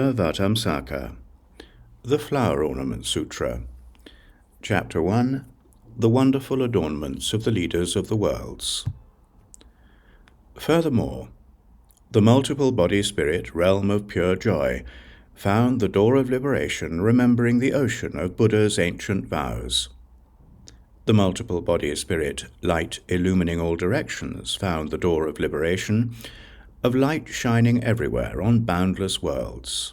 Buddhāvataṃsaka, the Flower Ornament Sutra. Chapter 1. The Wonderful Adornments of the Leaders of the Worlds. Furthermore, the multiple body spirit realm of pure joy found the door of liberation, remembering the ocean of Buddha's ancient vows. The multiple body spirit light illumining all directions found the door of liberation, of light shining everywhere on boundless worlds.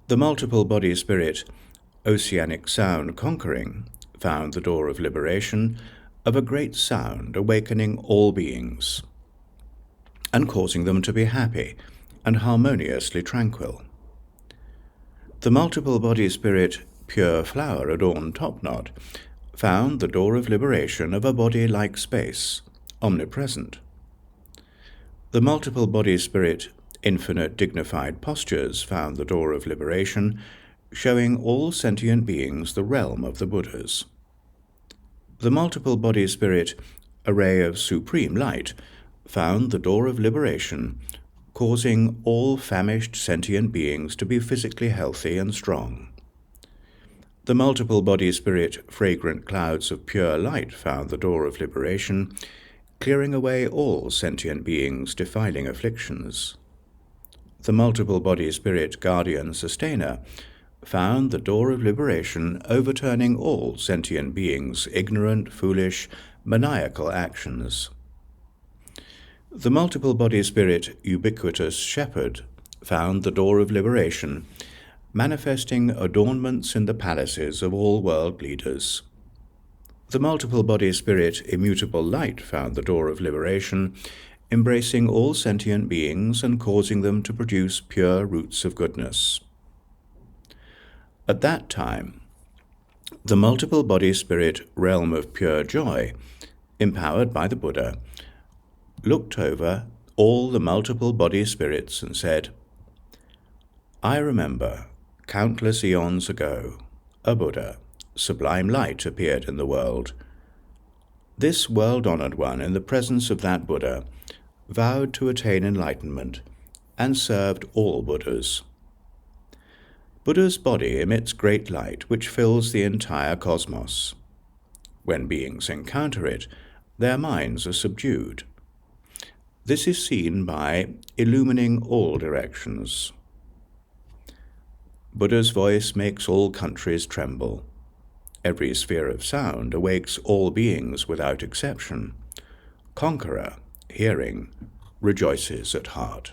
The multiple body spirit oceanic sound conquering found the door of liberation, of a great sound awakening all beings and causing them to be happy and harmoniously tranquil. The multiple body spirit pure flower adorned topknot found the door of liberation of a body like space, omnipresent. The multiple body spirit infinite dignified postures found the door of liberation, showing all sentient beings the realm of the Buddhas. The multiple body spirit array of supreme light found the door of liberation, causing all famished sentient beings to be physically healthy and strong. The multiple body spirit fragrant clouds of pure light found the door of liberation, clearing away all sentient beings' defiling afflictions. The multiple body spirit guardian sustainer found the door of liberation, overturning all sentient beings' ignorant, foolish, maniacal actions. The multiple body spirit ubiquitous shepherd found the door of liberation, manifesting adornments in the palaces of all world leaders. The multiple body spirit immutable light found the door of liberation, embracing all sentient beings and causing them to produce pure roots of goodness. At that time, the multiple body spirit realm of pure joy, empowered by the Buddha, looked over all the multiple body spirits and said, "I remember, countless eons ago, a Buddha, sublime light, appeared in the world. This world-honored one, in the presence of that Buddha, vowed to attain enlightenment and served all Buddhas. Buddha's body emits great light which fills the entire cosmos. When beings encounter it, their minds are subdued. This is seen by illumining all directions. Buddha's voice makes all countries tremble. Every sphere of sound awakes all beings without exception. Conqueror, hearing, rejoices at heart."